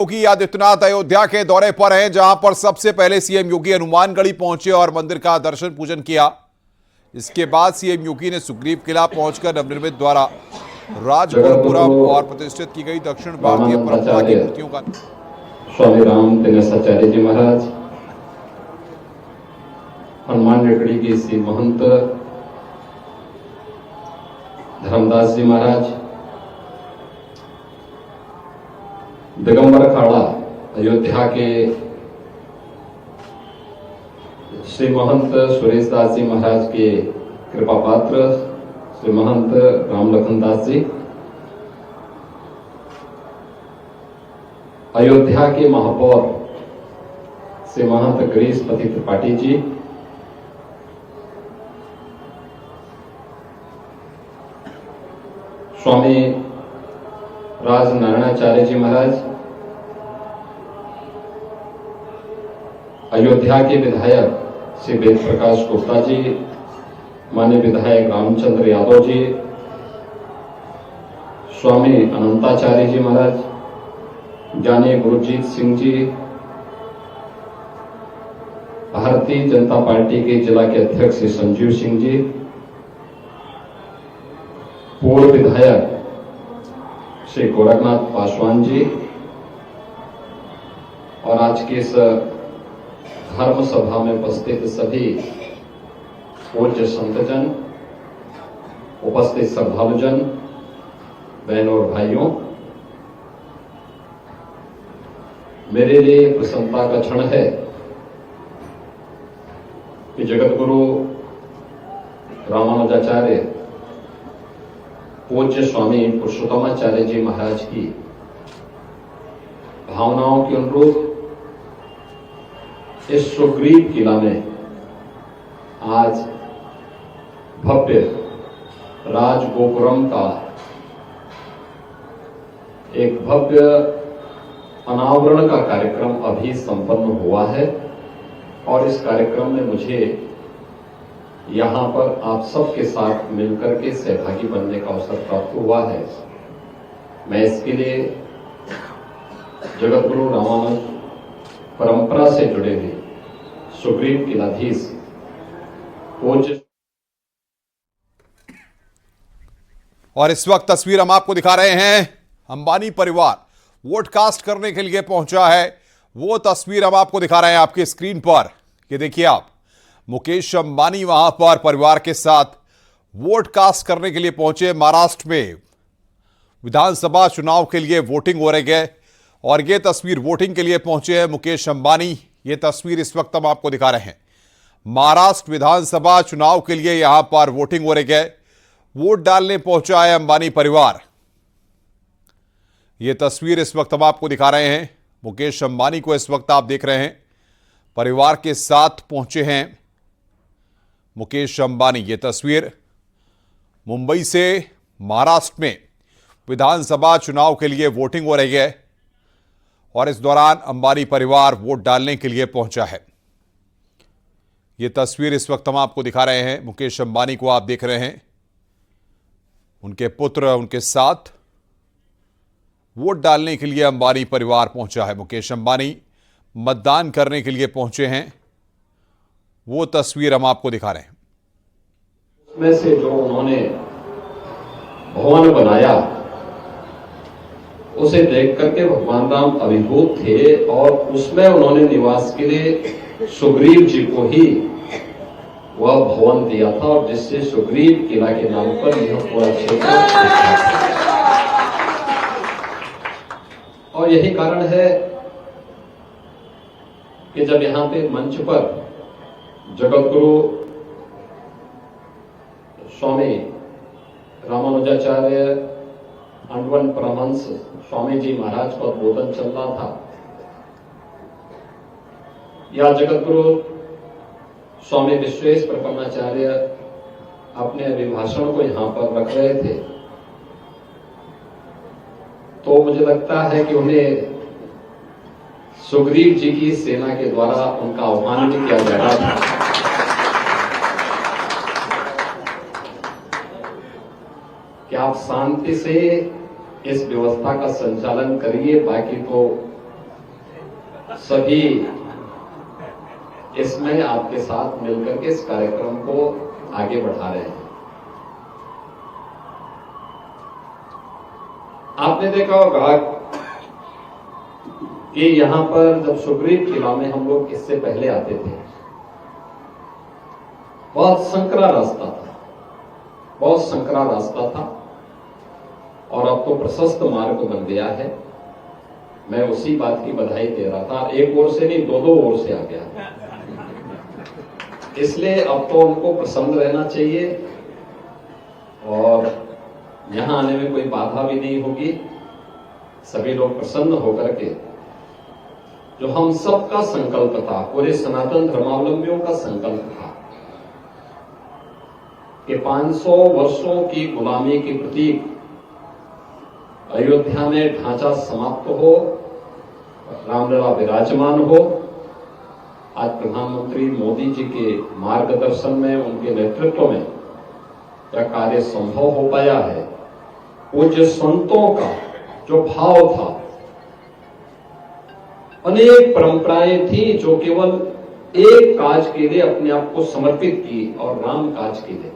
योगी आदित्यनाथ अयोध्या के दौरे पर हैं, जहां पर सबसे पहले सीएम योगी हनुमानगढ़ी पहुंचे और मंदिर का दर्शन पूजन किया। इसके बाद सीएम योगी ने सुग्रीव किला पहुंचकर नवनिर्मित द्वारा राजगोपुरम और प्रतिष्ठित की गई दक्षिण भारतीय परंपरा की मूर्तियों का स्वामी राम दिनेशाचार्य जी महाराज, हनुमानगढ़ी के श्री महंत धर्मदास जी महाराज, दिगंबर अखाड़ा अयोध्या के श्री महंत सुरेश दास जी महाराज के कृपा पात्र श्री महंत राम लखन दास जी, अयोध्या के महापौर श्री महंत गिरीशपति त्रिपाठी जी, स्वामी राजनारायणाचार्य जी महाराज, अयोध्या के विधायक श्री वेद प्रकाश गुप्ता जी, माननीय विधायक रामचंद्र यादव जी, स्वामी अनंताचार्य जी महाराज, ज्ञानी गुरुजीत सिंह जी, भारतीय जनता पार्टी के जिला के अध्यक्ष श्री संजीव सिंह जी, पूर्व विधायक श्री गोरखनाथ पासवान जी, और आज के इस धर्म सभा में उपस्थित सभी पूज्य संतजन, उपस्थित श्रद्धालुजन, बहनों और भाइयों, मेरे लिए प्रसन्नता का क्षण है कि जगत गुरु रामानुजाचार्य पूज्य स्वामी पुरुषोत्तमाचार्य जी महाराज की भावनाओं के अनुरूप इस सुग्रीव किला में आज भव्य राजगोपुरम का एक भव्य अनावरण का कार्यक्रम अभी संपन्न हुआ है और इस कार्यक्रम में मुझे यहां पर आप सबके साथ मिलकर के सहभागी बनने का अवसर प्राप्त हुआ है। मैं इसके लिए जगत गुरु रामानुज परंपरा से जुड़े हुए सुग्रीव किलाधीश पूज्य। और इस वक्त तस्वीर हम आपको दिखा रहे हैं, अंबानी परिवार वोट कास्ट करने के लिए पहुंचा है। वो तस्वीर हम आपको दिखा रहे हैं आपकी स्क्रीन पर। ये देखिए आप, मुकेश अंबानी वहां पर परिवार के साथ वोट कास्ट करने के लिए पहुंचे। महाराष्ट्र में विधानसभा चुनाव के लिए वोटिंग हो रही है और ये तस्वीर वोटिंग के लिए पहुंचे हैं मुकेश अंबानी। ये तस्वीर इस वक्त हम आपको दिखा रहे हैं, महाराष्ट्र विधानसभा चुनाव के लिए यहां पर वोटिंग हो रही है। वोट डालने पहुंचा है अंबानी परिवार। ये तस्वीर इस वक्त हम आपको दिखा रहे हैं, मुकेश अंबानी को इस वक्त आप देख रहे हैं, परिवार के साथ पहुंचे हैं मुकेश अंबानी। ये तस्वीर मुंबई से महाराष्ट्र में विधानसभा चुनाव के लिए वोटिंग हो रही है और इस दौरान अंबानी परिवार वोट डालने के लिए पहुंचा है। ये तस्वीर इस वक्त हम आपको दिखा रहे हैं, मुकेश अंबानी को आप देख रहे हैं, उनके पुत्र उनके साथ वोट डालने के लिए अंबानी परिवार पहुंचा है। मुकेश अंबानी मतदान करने के लिए पहुंचे हैं, वो तस्वीर हम आपको दिखा रहे हैं। उसमें से जो उन्होंने भवन बनाया उसे देख करके भगवान राम अभिभूत थे और उसमें उन्होंने निवास के लिए सुग्रीव जी को ही वह भवन दिया था और जिससे सुग्रीव किला के नाम पर यह पूरा क्षेत्र। और यही कारण है कि जब यहां पे मंच पर जगत गुरु स्वामी रामानुजाचार्य अंडवन परमहंस स्वामी जी महाराज का उद्बोधन चल रहा था, या जगत गुरु स्वामी विश्वेश प्रपन्नाचार्य अपने अभिभाषण को यहां पर रख रहे थे, तो मुझे लगता है कि उन्हें सुग्रीव जी की सेना के द्वारा उनका आह्वान भी किया जा रहा था कि आप शांति से इस व्यवस्था का संचालन करिए, बाकी तो सभी इसमें आपके साथ मिलकर के इस कार्यक्रम को आगे बढ़ा रहे हैं। आपने देखा होगा कि यहां पर जब सुग्रीव किला में हम लोग इससे पहले आते थे, बहुत संकरा रास्ता था, बहुत संकरा रास्ता था, और अब तो प्रशस्त मार्ग बन गया है। मैं उसी बात की बधाई दे रहा था, एक ओर से नहीं, दो ओर से आ गया। इसलिए अब तो उनको प्रसन्न रहना चाहिए और यहां आने में कोई बाधा भी नहीं होगी। सभी लोग प्रसन्न होकर के, जो हम सबका संकल्प था, पूरे सनातन धर्मावलंबियों का संकल्प था कि 500 वर्षों की गुलामी के प्रतीक अयोध्या में ढांचा समाप्त हो, रामलला विराजमान हो। आज प्रधानमंत्री मोदी जी के मार्गदर्शन में, उनके नेतृत्व में यह कार्य संभव हो पाया है। पूज्य संतों का जो भाव था, अनेक परंपराएं थी जो केवल एक काज के लिए अपने आप को समर्पित की, और राम काज के लिए,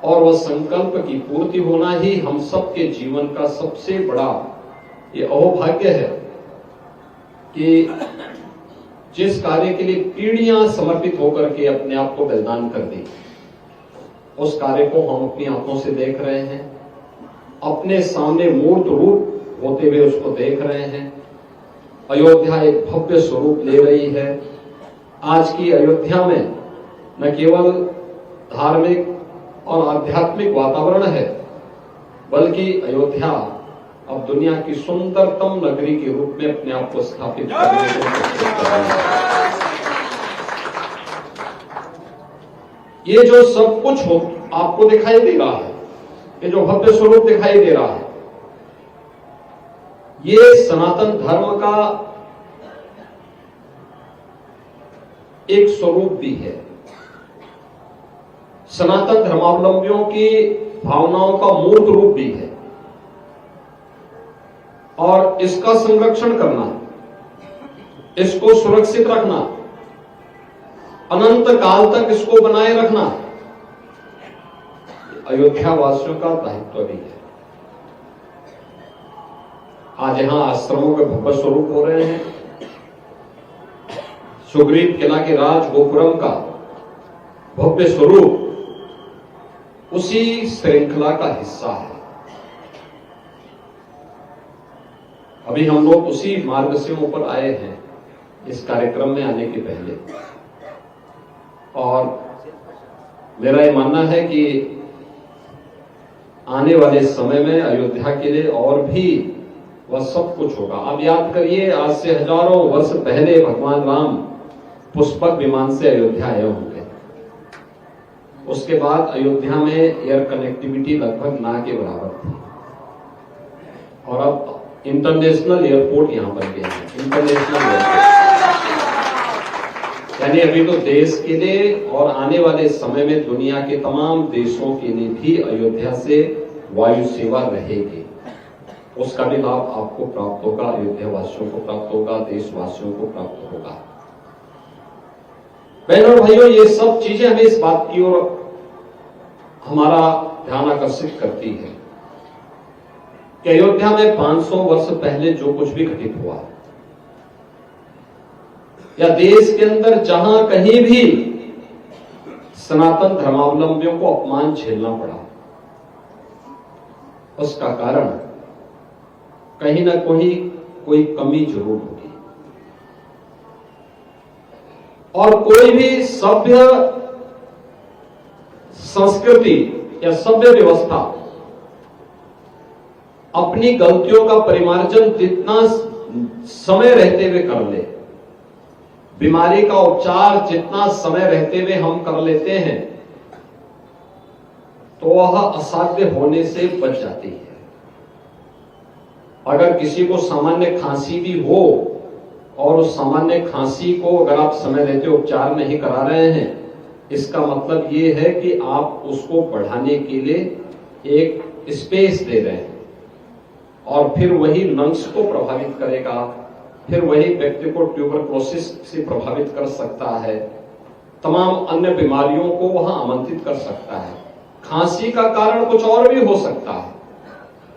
और वह संकल्प की पूर्ति होना ही हम सबके जीवन का सबसे बड़ा ये अहोभाग्य है कि जिस कार्य के लिए पीढ़ियां समर्पित होकर के अपने आप को बलिदान कर दी, उस कार्य को हम अपनी आंखों से देख रहे हैं, अपने सामने मूर्त रूप होते हुए उसको देख रहे हैं। अयोध्या एक भव्य स्वरूप ले रही है। आज की अयोध्या में न केवल धार्मिक और आध्यात्मिक वातावरण है, बल्कि अयोध्या अब दुनिया की सुंदरतम नगरी के रूप में अपने आप को स्थापित करने की कोशिश कर रही है। ये जो सब कुछ हो आपको दिखाई दे रहा है, ये जो भव्य स्वरूप दिखाई दे रहा है, ये सनातन धर्म का एक स्वरूप भी है, सनातन धर्मावलंबियों की भावनाओं का मूर्त रूप भी है, और इसका संरक्षण करना, इसको सुरक्षित रखना, अनंत काल तक इसको बनाए रखना अयोध्या वासियों का दायित्व भी है। आज यहां आश्रमों के भव्य स्वरूप हो रहे हैं। सुग्रीव किला के राज गोपुरम का भव्य स्वरूप उसी श्रृंखला का हिस्सा है। अभी हम लोग उसी मार्ग से ऊपर आए हैं इस कार्यक्रम में आने के पहले, और मेरा ये मानना है कि आने वाले समय में अयोध्या के लिए और भी वह सब कुछ होगा। अब याद करिए, आज से हजारों वर्ष पहले भगवान राम पुष्पक विमान से अयोध्या आए होंगे। उसके बाद अयोध्या में एयर कनेक्टिविटी लगभग ना के बराबर थी, और अब इंटरनेशनल एयरपोर्ट यहां बन गया है। इंटरनेशनल एयरपोर्ट यानी अभी तो देश के लिए और आने वाले समय में दुनिया के तमाम देशों के लिए भी अयोध्या से वायु सेवा रहेगी। उसका भी लाभ आपको प्राप्त होगा, अयोध्या वासियों को प्राप्त होगा, देशवासियों को प्राप्त होगा। बहनों और भाइयों, ये सब चीजें हमें इस बात की ओर हमारा ध्यान आकर्षित करती है कि अयोध्या में 500 वर्ष पहले जो कुछ भी घटित हुआ, या देश के अंदर जहां कहीं भी सनातन धर्मावलंबियों को अपमान झेलना पड़ा, उसका कारण कहीं ना कहीं कोई कमी जरूर होगी। और कोई भी सभ्य संस्कृति या सभ्य व्यवस्था अपनी गलतियों का परिमार्जन जितना समय रहते हुए कर ले, बीमारी का उपचार जितना समय रहते हुए हम कर लेते हैं, तो वह असाध्य होने से बच जाती है। अगर किसी को सामान्य खांसी भी हो और उस सामान्य खांसी को अगर आप समय रहते उपचार नहीं करा रहे हैं, इसका मतलब ये है कि आप उसको बढ़ाने के लिए एक स्पेस दे रहे हैं, और फिर वही लंग्स को प्रभावित करेगा, फिर वही व्यक्ति को ट्यूबरक्लोसिस से प्रभावित कर सकता है, तमाम अन्य बीमारियों को वहां आमंत्रित कर सकता है। खांसी का कारण कुछ और भी हो सकता है,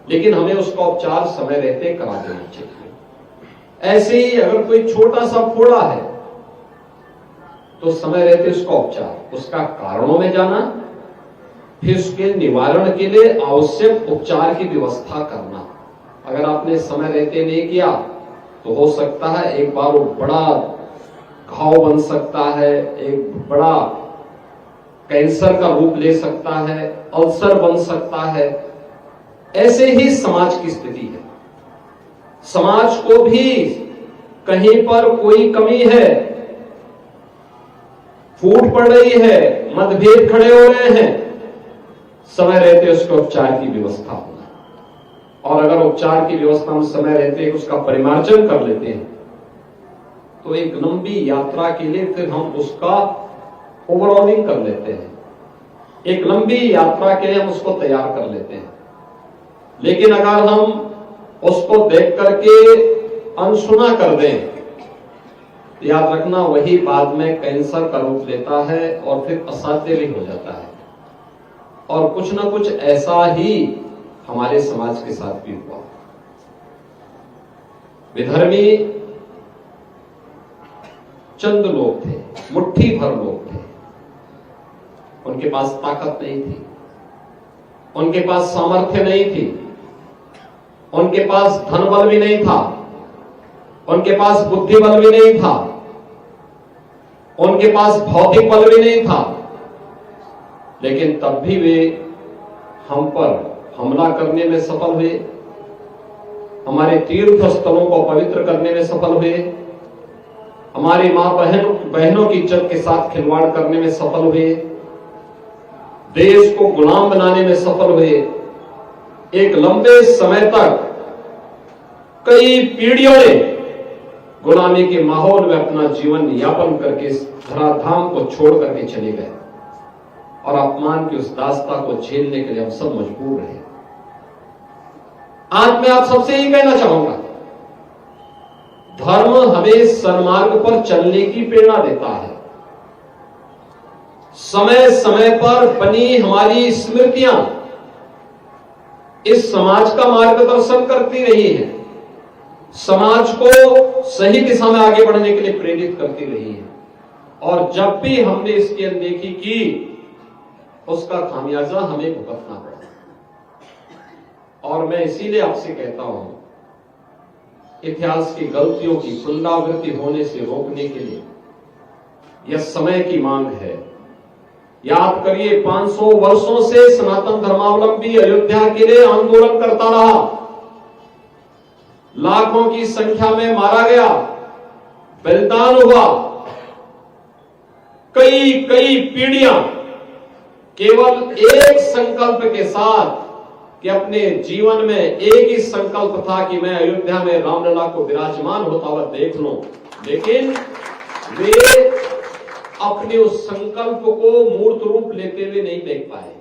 लेकिन हमें उसका उपचार समय रहते करा देना चाहिए। ऐसे ही अगर कोई छोटा सा फोड़ा है तो समय रहते उसका उपचार, उसका कारणों में जाना, फिर उसके निवारण के लिए आवश्यक उपचार की व्यवस्था करना। अगर आपने समय रहते नहीं किया तो हो सकता है एक बार वो बड़ा घाव बन सकता है, एक बड़ा कैंसर का रूप ले सकता है, अल्सर बन सकता है। ऐसे ही समाज की स्थिति है। समाज को भी कहीं पर कोई कमी है, फूट पड़ रही है, मतभेद खड़े हो रहे हैं, समय रहते उसके उपचार की व्यवस्था होना। और अगर उपचार की व्यवस्था हम समय रहते उसका परिमार्जन कर लेते हैं तो एक लंबी यात्रा के लिए फिर हम उसका ओवरऑलिंग कर लेते हैं, एक लंबी यात्रा के लिए हम उसको तैयार कर लेते हैं। लेकिन अगर हम उसको देख करके अनसुना कर दें, याद रखना वही बाद में कैंसर का रूप लेता है और फिर असाध्य भी हो जाता है। और कुछ ना कुछ ऐसा ही हमारे समाज के साथ भी हुआ। विधर्मी चंद लोग थे, मुट्ठी भर लोग थे, उनके पास ताकत नहीं थी, उनके पास सामर्थ्य नहीं थी, उनके पास धन बल भी नहीं था, उनके पास बुद्धि बल भी नहीं था, उनके पास भौतिक बल भी नहीं था, लेकिन तब भी वे हम पर हमला करने में सफल हुए, हमारे तीर्थ स्थलों को पवित्र करने में सफल हुए, हमारी मां बहनों की इज्जत के साथ खिलवाड़ करने में सफल हुए, देश को गुलाम बनाने में सफल हुए। एक लंबे समय तक कई पीढ़ियों ने गुलामी के माहौल में अपना जीवन यापन करके इस धराधाम को छोड़ करके चले गए और अपमान की उस दास्ता को झेलने के लिए हम सब मजबूर रहे। आज मैं आप सबसे यही कहना चाहूंगा, धर्म हमें सन्मार्ग पर चलने की प्रेरणा देता है। समय समय पर बनी हमारी स्मृतियां इस समाज का मार्गदर्शन करती रही है, समाज को सही दिशा में आगे बढ़ने के लिए प्रेरित करती रही है। और जब भी हमने इसकी अनदेखी की उसका खामियाजा हमें भुगतना पड़ा। और मैं इसीलिए आपसे कहता हूं, इतिहास की गलतियों की पुनरावृत्ति होने से रोकने के लिए यह समय की मांग है। याद करिए, 500 वर्षों से सनातन धर्मावलंबी अयोध्या के लिए आंदोलन करता रहा, लाखों की संख्या में मारा गया, बलिदान हुआ, कई पीढ़ियां केवल एक संकल्प के साथ कि अपने जीवन में एक ही संकल्प था कि मैं अयोध्या में रामलला को विराजमान होता हुआ देख लूं, लेकिन वे अपने उस संकल्प को मूर्त रूप लेते हुए नहीं देख पाए।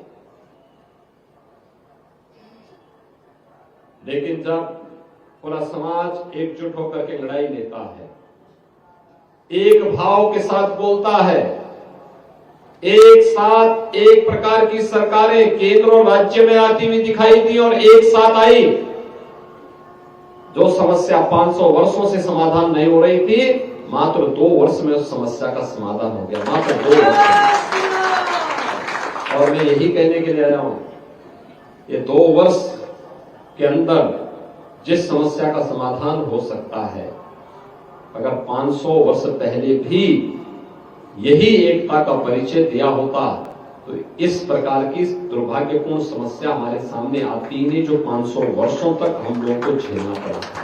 लेकिन जब पूरा समाज एकजुट होकर के लड़ाई लेता है, एक भाव के साथ बोलता है, एक साथ एक प्रकार की सरकारें केंद्र और राज्य में आती हुई दिखाई दी और एक साथ आई, जो समस्या 500 वर्षों से समाधान नहीं हो रही थी, मात्र 2 वर्ष में उस समस्या का समाधान हो गया, मात्र 2 वर्ष में। और मैं यही कहने के लिए आया हूं, ये 2 वर्ष के अंदर जिस समस्या का समाधान हो सकता है, अगर 500 वर्ष पहले भी यही एकता का परिचय दिया होता तो इस प्रकार की दुर्भाग्यपूर्ण समस्या हमारे सामने आती ही नहीं, जो 500 वर्षों तक हम लोगों को झेलना पड़ा था।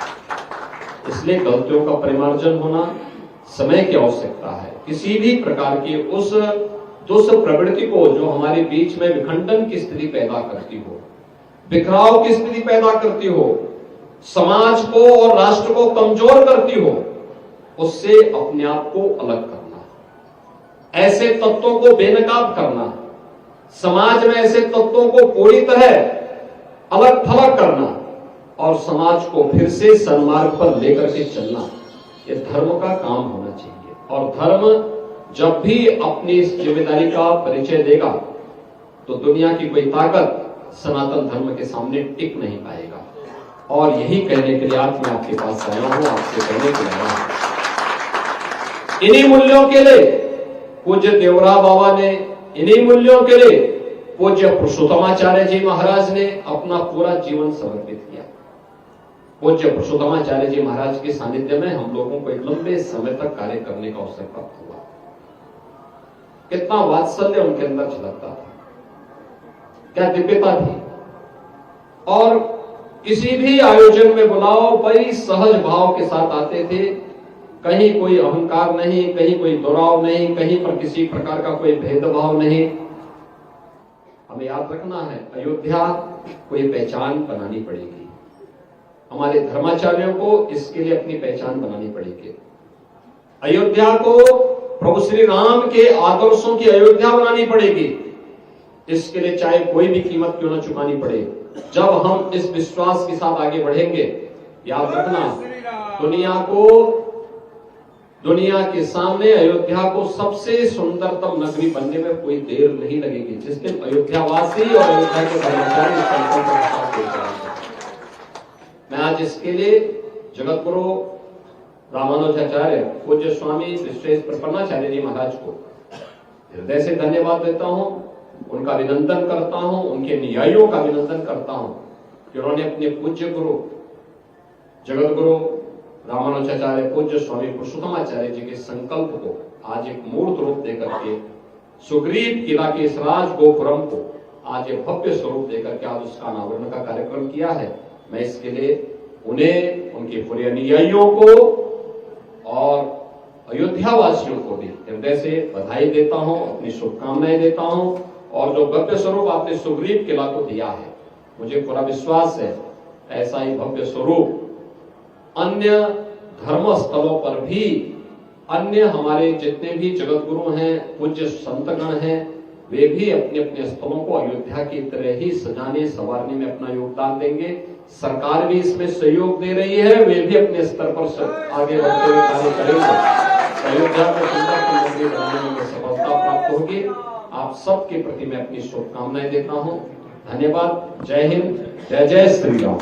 इसलिए गलतियों का परिमार्जन होना समय की आवश्यकता है। किसी भी प्रकार की उस प्रवृत्ति को जो हमारे बीच में विखंडन की स्थिति पैदा करती हो, बिखराव की स्थिति पैदा करती हो, समाज को और राष्ट्र को कमजोर करती हो, उससे अपने आप को अलग करना, ऐसे तत्वों को बेनकाब करना, समाज में ऐसे तत्वों को पूरी तरह अलग थलग करना और समाज को फिर से सन्मार्ग पर लेकर के चलना, ये धर्म का काम होना चाहिए। और धर्म जब भी अपनी इस जिम्मेदारी का परिचय देगा तो दुनिया की कोई ताकत सनातन धर्म के सामने टिक नहीं पाएगा। और यही कहने के लिए आज मैं आपके पास आया हूं, आपसे कहने के लिए आया हूं। इन्हीं मूल्यों के लिए पूज्य देवरा बाबा ने, इन्हीं मूल्यों के लिए पूज्य पुरुषोत्तमाचार्य जी महाराज ने अपना पूरा जीवन समर्पित किया। पूज्य पुरुषोत्तमाचार्य जी महाराज के सानिध्य में हम लोगों को एक लंबे समय तक कार्य करने का अवसर प्राप्त हुआ। कितना वात्सल्य उनके अंदर झलकता था, क्या दिव्यता थी। और किसी भी आयोजन में बुलाओ बड़ी सहज भाव के साथ आते थे। कहीं कोई अहंकार नहीं, कहीं कोई दुराव नहीं, कहीं पर किसी प्रकार का कोई भेदभाव नहीं। हमें याद रखना है, अयोध्या कोई पहचान बनानी पड़ेगी। हमारे धर्माचार्यों को इसके लिए अपनी पहचान बनानी पड़ेगी। अयोध्या को प्रभु श्री राम के आदर्शों की अयोध्या बनानी पड़ेगी। इसके लिए चाहे कोई भी कीमत क्यों न चुकानी पड़े। जब हम इस विश्वास के साथ आगे बढ़ेंगे, याद रखना, दुनिया के सामने अयोध्या को सबसे सुंदरतम नगरी बनने में कोई देर नहीं लगेगी। जिस दिन अयोध्यावासी और अयोध्या के कर्मचारी संकल्प के साथ जाएंगे। मैं आज इसके लिए जगत गुरु रामानुजाचार्य पूज्य स्वामी श्रेष्ठ प्रपन्नाचार्य जी महाराज को हृदय से धन्यवाद देता हूं, उनका अभिनंदन करता हूं, उनके अनुयायियों का अभिनंदन करता हूं कि उन्होंने अपने पूज्य गुरु जगत गुरु रामानुजाचार्य पूज्य स्वामी पुरुषोत्तमाचार्य जी के संकल्प को आज एक मूर्त रूप देकर के सुग्रीव किला के इस राज गोपुरम को आज एक भव्य स्वरूप देकर के आज उसका अनावरण का कार्यक्रम किया है। मैं इसके लिए उन्हें, उनके पूरे अनुयायियों को और अयोध्या वासियों को भी हृदय से बधाई देता हूं, अपनी शुभकामनाएं देता हूं। और जो भव्य स्वरूप आपने सुग्रीव किला को दिया है, मुझे पूरा विश्वास है ऐसा ही भव्य स्वरूप अन्य धर्म स्थलों पर भी, अन्य हमारे जितने भी जगत गुरु हैं, पूज्य संतगण हैं, वे भी अपने अपने स्थलों को अयोध्या की तरह ही सजाने संवारने में अपना योगदान देंगे। सरकार भी इसमें सहयोग दे रही है, वे भी अपने स्तर पर आगे बढ़ते हुए कार्य करेंगे। अयोध्या को सुंदर नगरी बनाने में सफलता प्राप्त होगी। आप सबके प्रति मैं अपनी शुभकामनाएं देता हूं। धन्यवाद। जय हिंद, जय जय श्री राम।